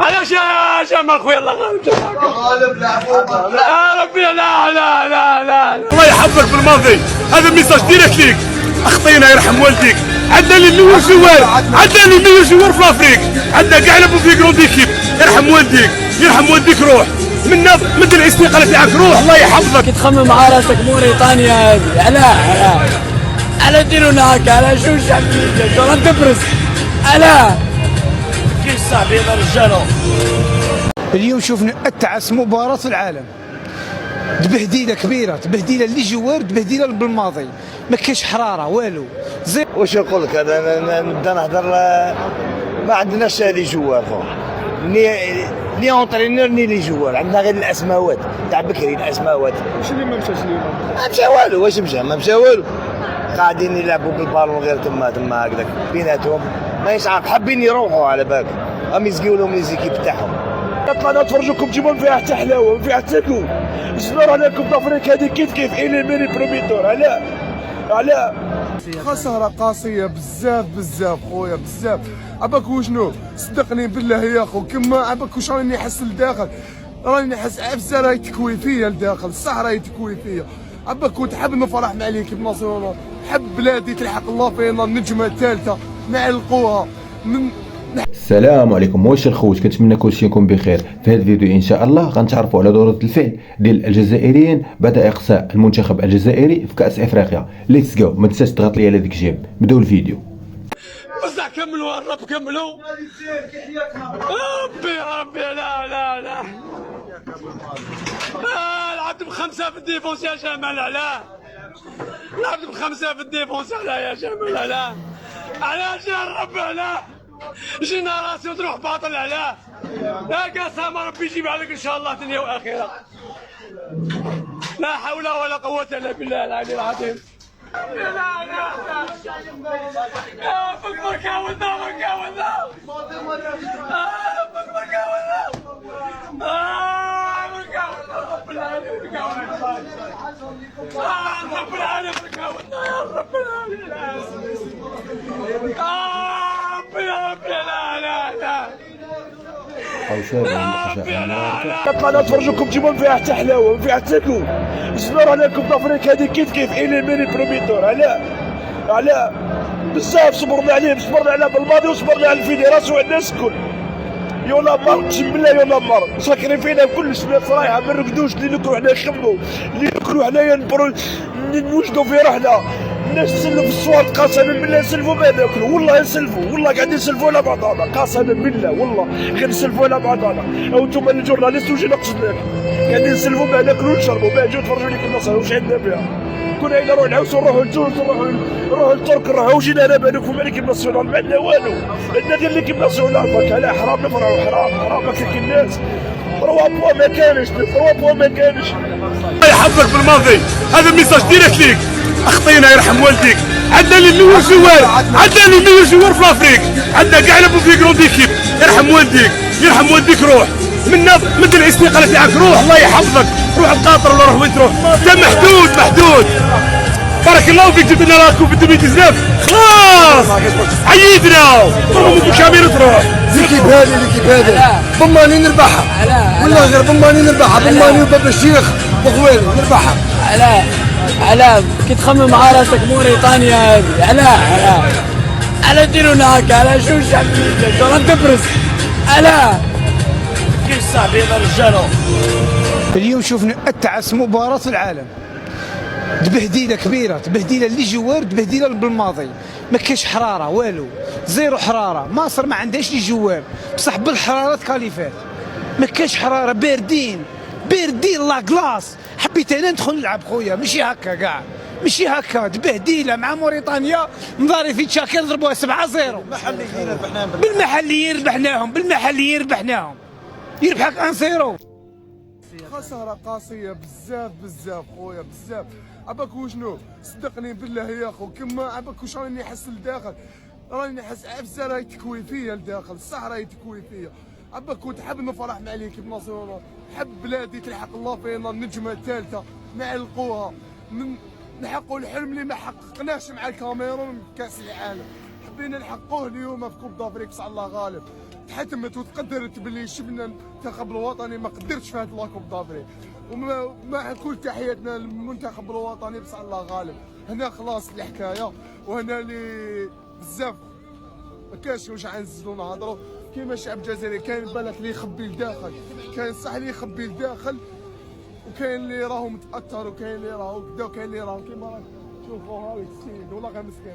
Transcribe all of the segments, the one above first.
علاش يا جمال خويا الله غالب يا ربي لا الله يحفظك بالماضي. هذا ميساج ديريكت ليك. اخطينا يرحم والديك. عندنا لي مليون جوار، عندنا لي مليون جوار في لافريك، عندنا كاع لابو في كروند ايكيب. يرحم والديك، يرحم والديك. روح من الاستقاله تاعك، روح الله يحفظك. كي تخمم مع راسك موريتانيا هذه على ديرونا هكا، على شو الشعب شو تبرز كي صاحبي يا رجاله. اليوم شفنا اتعس مباراة في العالم، تبهديله كبيرة، تبهديله اللي جوار، تبهديله بالماضي، ما كاينش حرارة والو. واش نقول لك، انا نبدا نهضر. ما عندناش لي جوار خو، ني اونترينور ني لي جوار، عندنا غير الاسماوات تاع بكري. الاسماوات واش اللي ما مشاش اليوم؟ ما مشى والو. واش مشى؟ ما مشى والو. قاعدين يلعبوا بالبالون غير تما هكذاك بيناتهم، ما يسعق. حابين يروحوا على بالك، هم يزقيو لهم لي زيكيب تاعهم. طلعنا نتفرجوكم ديما ما فيها حتى حلاوه، ما فيها حتى كوب. الزنور على كوب دافريك هذه كيف اليميني بروميتور. علاه خسارة قاسية بزاف خويا بزاف. عباك وشنو؟ صدقني بالله يا خو، كما عباك واش راني نحس لداخل، راني نحس عفسه راهي تكوي فيا لداخل، صح راهي تكوي فيا. عباك كنت حاب نفرح مع ليكيب ناسيونال، حب بلادي تلحق الله فينا النجمة الثالثة، نعلقوها السلام عليكم. واش الخوت، كنتمنى كلشي يكون بخير. في هذا الفيديو ان شاء الله غنتعرفوا على ردود الفعل ديال الجزائريين بعد اقصاء المنتخب الجزائري في كاس افريقيا. ليتس جو. ما تنساش تضغط لي على ديك الجيم. بداو الفيديو. بصح كملوا الرب كملوا. ربي لا لعبت بخمسة في الديفونس يا جمال. علاه لعبت بخمسة في الديفونس. علاه يا جمال. علاش يا ربي؟ علاه جينيراسيون تروح باطل. علاه يا قاسم ربي يجيب عليك ان شاء الله دنيا واخره. لا حول ولا قوة الا بالله العلي العظيم. لا فكر كاولنا رب العالمين رب العالمين يا رب العالمين. طلعنا نتفرجوكم ديما ما فيها حتى حلاوه، ما فيها حتى كوب. الزنور على كوب دافريك هذه كيف اليميني بروميتور. علاه بزاف صبرنا عليه، صبرنا على بالماضي وصبرنا على الفيدراسيون والناس الكل. يولا مار اقسم بالله يولا مار ساكنين فينا كل سنة رايحة ما نرقدوش، اللي نكرو حنا نخمو، اللي نكرو حنايا نوجدو في رحلة. الناس تسلفوا في الصوالح قسما بالله، يسلفوا ما ناكلوا، والله يسلفوا، والله قاعدين يسلفوا على بعضنا قسما بالله، والله غير يسلفوا على بعضنا. او انتم الجورناليست واش نقصد لك؟ قاعدين يسلفوا ما ناكلوا ونشربوا، ما نجيو نتفرجوا لك النصر واش عندنا فيها. كنا إلا نروح نعوسوا نروحوا لتونس، نروحوا للترك، نروحوا جينا هنا بالكم مع ليكيب ناسيونال، ما عندنا والو. عندنا ديال ليكيب ناسيونال فك. على حرام نفرحوا، حرام هكاك الناس. 3 بوا ما كانش، 3 بوا ما كانش. الله يحفظك بالماضي. هذا ميساج ديريكت ليك. اخطينا يرحم والديك. عندنا لي مليون جوار، عندنا لي مليون جوار في لافريك، عندنا كاع لابو في كروند ايكيب. يرحم والديك. روح من الاستقاله تاعك، روح الله يحفظك. روح القطر ولا روح وين تروح، انت محدود. بارك الله فيك. جبت لنا راكو في 2019 خلاص عيدنا. ضربوا بالكاميرا تروح. ليكيب هذه ضماني نربحها، والله غير ضماني نربحها، ضماني وباب الشيخ وخويل نربحها. علاه كي تخمم مع راسك موريتانيا هذه على ديرونا هكا، على شو الشعب شو تبرز كي صاحبي يا رجاله. اليوم شفنا اتعس مباراة في العالم، تبهديله كبيرة، تبهديله اللي جوار، تبهديله بالماضي، ما كاينش حرارة والو، زيرو حرارة. مصر ما عندهاش لي جوار، بصح بالحرارات كاليفات، ما كاينش حرارة، باردين لا كلاص. حبيت انا ندخل نلعب خويا، ماشي هكا كاع، ماشي هكا. تبهديله مع موريتانيا، نضاري في تشاكي نضربوها 7-0. بالمحليين ربحناهم، يربحك 1-0. خسارة قاسية بزاف خويا بزاف. عباك وشنو؟ صدقني بالله يا خو، كما عباك واش راني نحس لداخل، راني نحس عفسه راهي تكوي فيا لداخل، صح راهي تكوي فيا. عباك كنت حاب نفرح مع ليكيب ناسيونال، حب بلادي تلحق الله فينا النجمة الثالثة، نعلقوها، نحققوا الحلم اللي ما حققناش مع الكاميرون كاس العالم. حبينا نحققوه اليوم في كوب دافريك، بصح الله غالب. تحتمت وتقدرت باللي شفنا المنتخب الوطني ما قدرتش في هذا لاكوب دافريك، وما كل تحياتنا للمنتخب الوطني بصح الله غالب. هنا خلاص الحكايه، وهنا اللي بزاف ما كاينش واش غنزيدو نهضروا. كيما الشعب الجزائري كاين بالك اللي يخبي لداخل، كاين صح اللي يخبي لداخل، وكاين اللي راهو متاثر، وكاين اللي راهو كدا، وكاين اللي راهو كيما راك شوفوا هاوي السيد والله غير مسكين.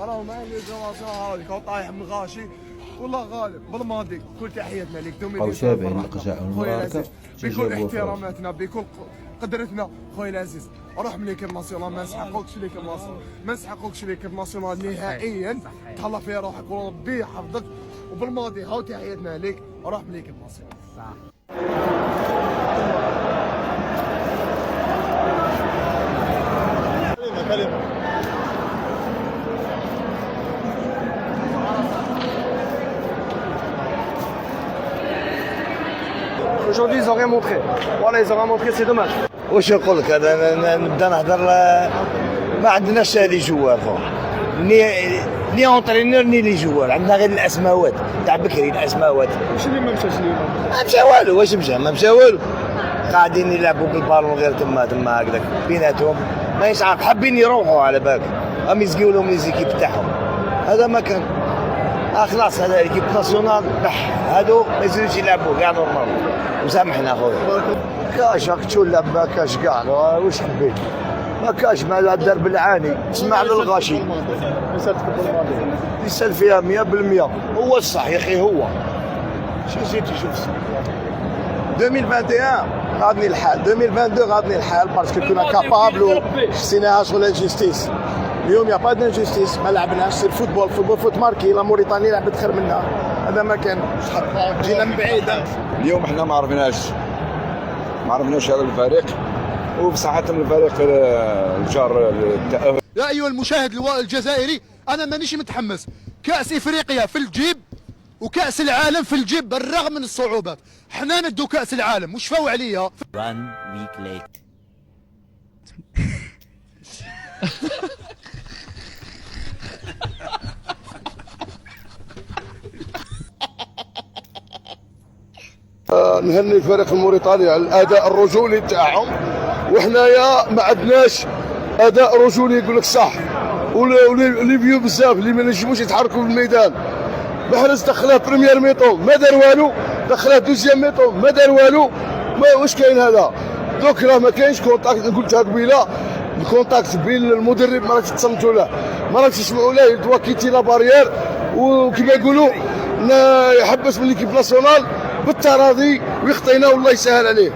راهو مع لي جنراسيون هاذيك هو طايح من غاشي والله غالب. بالماضي كل تحياتنا ليك أو شابه النقجاء والمباركة بكل احتراماتنا بكل قدرتنا خويا العزيز. روح من ليكيب ناسيونال، ما نسحقوكش ليكيب ناسيونال، ما نسحقوكش ليكيب ناسيونال نهائيا. تهلا في روحك وربي يحفظك. وبالماضي هاو تحياتنا ليك، روح من ليكيب ناسيونال. Aujourd'hui, ils ont rien montré. Voilà, ils ont rien montré, c'est dommage. واش نقول لك انا نبدا نهضر ما عندناش لي جوار ني اونترينور ني لي جوار، عندنا غير الاسماوات تاع بكري. الاسماوات واش اللي ما مشاش اليوم؟ ما مشى والو. واش مشى؟ ما مشى والو. قاعدين يلعبوا بالبالون غير تما هكذاك بيناتهم، ما يسعق حابين يروحوا على بالك، هم يزقيو لهم لي زيكيب تاعهم. هذا ما كان. خلاص هذا ليكيب ناسيونال بح هادو ما يزيدوش يلعبوا كاع نورمال. وسامحنا خويا. كاش راك تولى ما كاش كاع واش حبيت. ما كاش مع الدرب العاني تسمع للغاشي. يسال فيها 100%. هو الصح يا اخي. هو شو زيد تشوف الصح. 2021 غادني الحال، 2022 غادني الحال باسكو كنا كابابل وحسيناها شغل انجستيس. اليوم يا با دانجستيس، ما لعبناش. سي الفوتبول فوت ماركي. لا موريتاني لعبت خير منا، هذا ما كان. جينا من بعيد. اليوم احنا ما عرفناش هذا الفريق، وبصحتهم الفريق الجار التأهل. يا ايها المشاهد الجزائري، انا مانيش متحمس. كاس افريقيا في الجيب وكاس العالم في الجيب بالرغم من الصعوبات. حنا ندو كاس العالم وش فاو عليا. 1 week later. نهني الفريق الموريتاني على الاداء الرجولي تاعهم، وحنايا ما عندناش اداء رجولي يقول لك صح. ولي فيو بزاف اللي ما نجموش يتحركوا في الميدان. محرز دخلها بريمير ميطون ما دار والو، دخلها دوزيام ميطون ما دار والو. واش كاين هذا؟ دوك راه ما كاينش كونتاكت. قلتها قبيله، الكونتاكت بين المدرب ما راكش تصنتوا له، ما راكش تسمعوا له. يدوا كيتي لا بارير، وكما يقولوا يحبس من ليكيب ناسيونال بالتراضي ويخطينا والله يسهل عليه.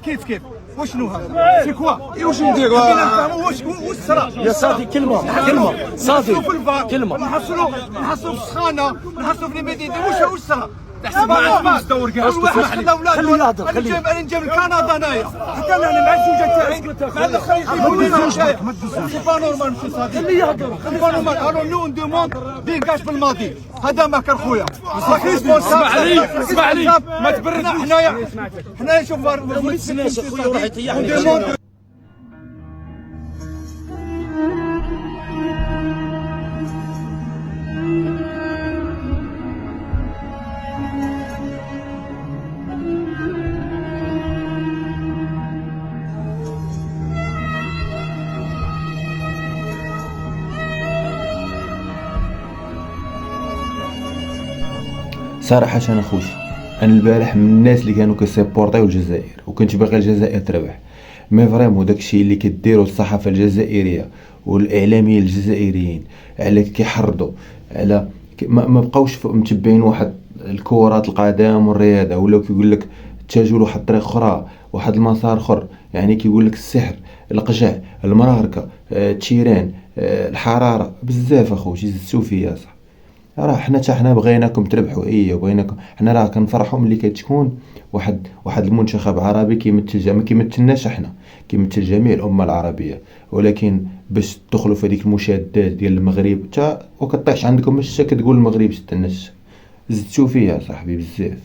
كيف وشنو هذا؟ سي كوا؟ واش نديروا؟ واش صرا؟ يا صافي كلمه صافي كلمه. نحصلوا في السخانه، نحصلوا في الميديدي. واش صرا؟ تحسب ما تدور كاع. خلي يهضر. انا جايب كندا انايا، حتى انا مع الزوجه تاعي مع الاخرين يجيبوا سي با نورمال. ماشي صافي خلي يهضر. سي با نورمال. الو نو ندوموند ديكاش بالماضي. هذا ما كان خويا. اسمع لي ما تبردنا. حنايا شوف ما تسناش خويا وراح يطيحني. صراحة أنا خوش، أنا البارح من الناس اللي كانوا كيسيبورطيو الجزائر وكنت باغي الجزائر تربح، مي فريمون داكشي اللي كديرو الصحافه الجزائريه والاعلاميين الجزائريين على كيحرضوا على ما بقاوش متبعين واحد الكرة القدم والرياضه، ولاو كيقول لك اتجهوا لواحد الطريق اخرى، واحد المسار اخر. يعني كيقول لك السحر، القجع، المراهركه، التيران، الحراره، بزاف اخوتي زدتو فيا صح. راه حنا بغيناكم تربحوا، بغيناكم حنا راه كنفرحوا ملي كتكون واحد المنتخب عربي كيمثل ما كيمثلناش حنا، كيمثل جميع الامه العربيه. ولكن باش تدخلوا في هذيك المشادات ديال المغرب تا وكطيحش عندكم الشك كتقول المغرب شد النش، زدتو فيها صاحبي بزاف.